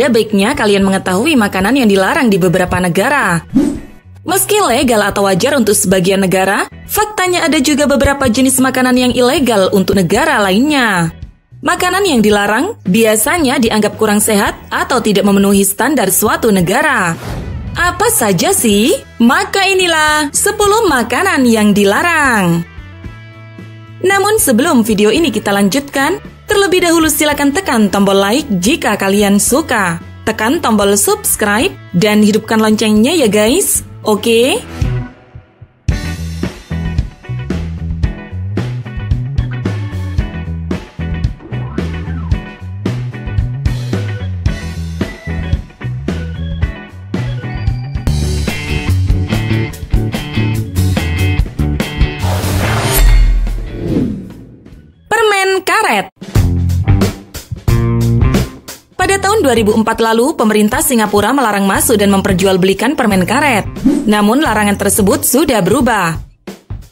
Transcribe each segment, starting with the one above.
Ada baiknya kalian mengetahui makanan yang dilarang di beberapa negara. Meski legal atau wajar untuk sebagian negara, faktanya ada juga beberapa jenis makanan yang ilegal untuk negara lainnya. Makanan yang dilarang biasanya dianggap kurang sehat atau tidak memenuhi standar suatu negara. Apa saja sih? Maka inilah 10 makanan yang dilarang. Namun sebelum video ini kita lanjutkan, terlebih dahulu silakan tekan tombol like jika kalian suka. Tekan tombol subscribe dan hidupkan loncengnya ya guys. Oke? Permen karet. Pada tahun 2004 lalu, pemerintah Singapura melarang masuk dan memperjualbelikan permen karet. Namun larangan tersebut sudah berubah.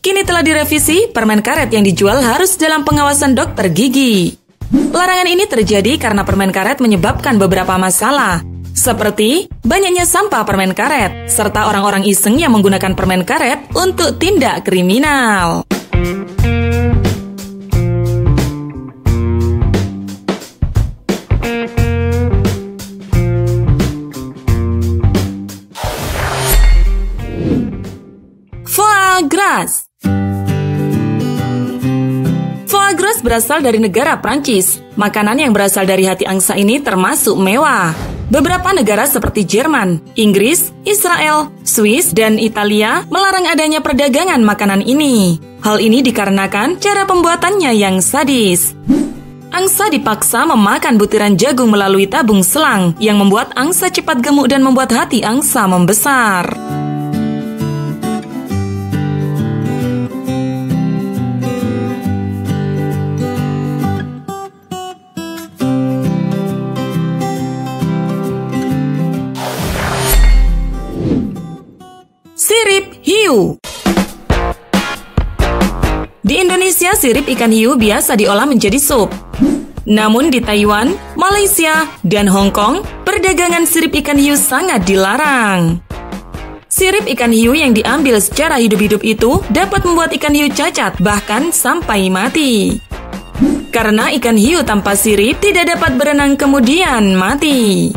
Kini telah direvisi, permen karet yang dijual harus dalam pengawasan dokter gigi. Larangan ini terjadi karena permen karet menyebabkan beberapa masalah, seperti banyaknya sampah permen karet, serta orang-orang iseng yang menggunakan permen karet untuk tindak kriminal. Foie gras. Foie gras berasal dari negara Prancis. Makanan yang berasal dari hati angsa ini termasuk mewah. Beberapa negara seperti Jerman, Inggris, Israel, Swiss, dan Italia melarang adanya perdagangan makanan ini. Hal ini dikarenakan cara pembuatannya yang sadis. Angsa dipaksa memakan butiran jagung melalui tabung selang yang membuat angsa cepat gemuk dan membuat hati angsa membesar. Sirip hiu. Di Indonesia, sirip ikan hiu biasa diolah menjadi sup. Namun di Taiwan, Malaysia, dan Hong Kong, perdagangan sirip ikan hiu sangat dilarang. Sirip ikan hiu yang diambil secara hidup-hidup itu dapat membuat ikan hiu cacat, bahkan sampai mati. Karena ikan hiu tanpa sirip tidak dapat berenang kemudian mati.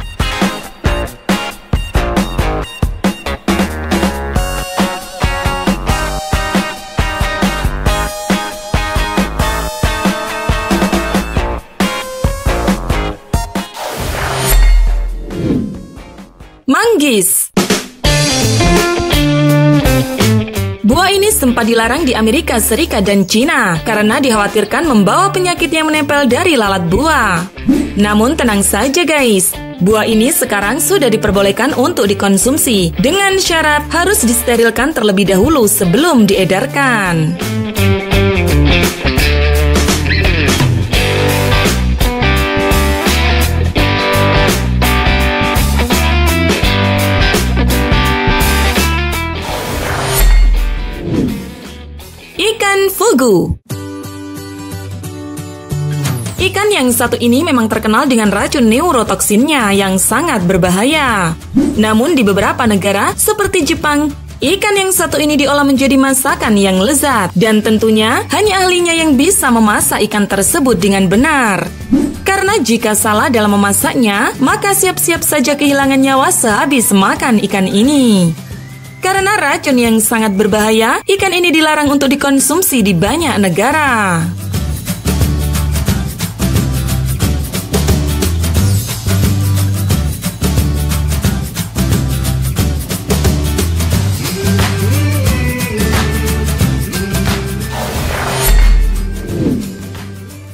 Manggis. Buah ini sempat dilarang di Amerika Serikat dan Cina karena dikhawatirkan membawa penyakit yang menempel dari lalat buah. Namun tenang saja guys, buah ini sekarang sudah diperbolehkan untuk dikonsumsi dengan syarat harus disterilkan terlebih dahulu sebelum diedarkan. Ikan fugu. Ikan yang satu ini memang terkenal dengan racun neurotoksinnya yang sangat berbahaya. Namun di beberapa negara seperti Jepang, ikan yang satu ini diolah menjadi masakan yang lezat. Dan tentunya hanya ahlinya yang bisa memasak ikan tersebut dengan benar. Karena jika salah dalam memasaknya, maka siap-siap saja kehilangan nyawa sehabis makan ikan ini. Karena racun yang sangat berbahaya, ikan ini dilarang untuk dikonsumsi di banyak negara.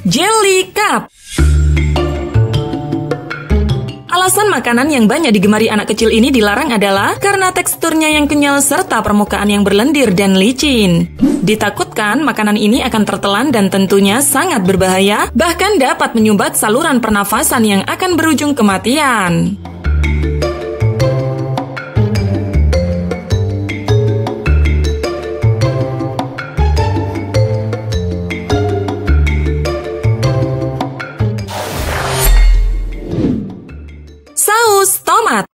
Jelly cup. Alasan makanan yang banyak digemari anak kecil ini dilarang adalah karena teksturnya yang kenyal serta permukaan yang berlendir dan licin. Ditakutkan makanan ini akan tertelan dan tentunya sangat berbahaya, bahkan dapat menyumbat saluran pernafasan yang akan berujung kematian. Saus tomat.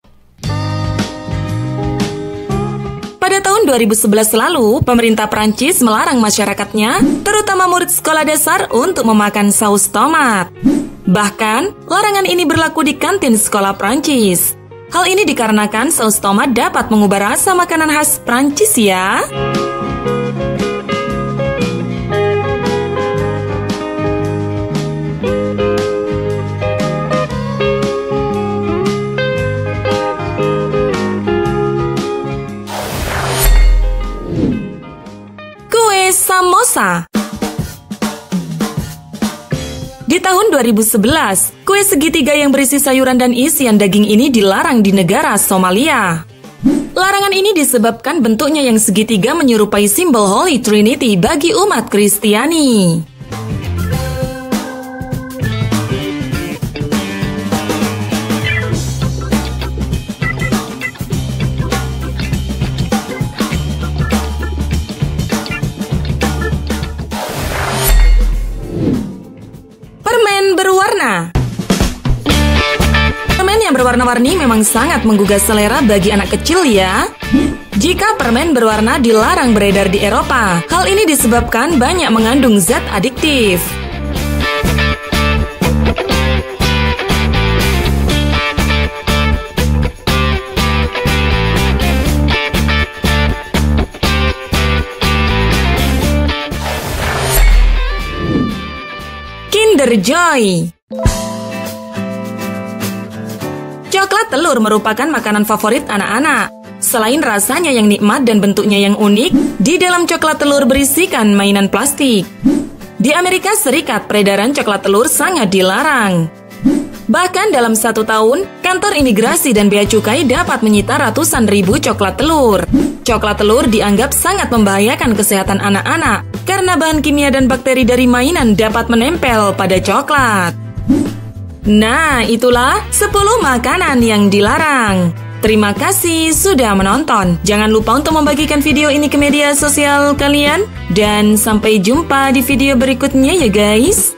Pada tahun 2011 lalu, pemerintah Prancis melarang masyarakatnya, terutama murid sekolah dasar, untuk memakan saus tomat. Bahkan, larangan ini berlaku di kantin sekolah Prancis. Hal ini dikarenakan saus tomat dapat mengubah rasa makanan khas Prancis ya. Samosa. Di tahun 2011, kue segitiga yang berisi sayuran dan isian daging ini dilarang di negara Somalia. Larangan ini disebabkan bentuknya yang segitiga menyerupai simbol Holy Trinity bagi umat Kristiani. Berwarna. Permen yang berwarna-warni memang sangat menggugah selera bagi anak kecil ya. Jika permen berwarna dilarang beredar di Eropa, hal ini disebabkan banyak mengandung zat adiktif. Kinder Joy. Coklat telur merupakan makanan favorit anak-anak. Selain rasanya yang nikmat dan bentuknya yang unik, di dalam coklat telur berisikan mainan plastik. Di Amerika Serikat, peredaran coklat telur sangat dilarang. Bahkan dalam 1 tahun, kantor imigrasi dan bea cukai dapat menyita ratusan ribu coklat telur. Coklat telur dianggap sangat membahayakan kesehatan anak-anak karena bahan kimia dan bakteri dari mainan dapat menempel pada coklat. Nah, itulah 10 makanan yang dilarang. Terima kasih sudah menonton. Jangan lupa untuk membagikan video ini ke media sosial kalian. Dan sampai jumpa di video berikutnya ya guys.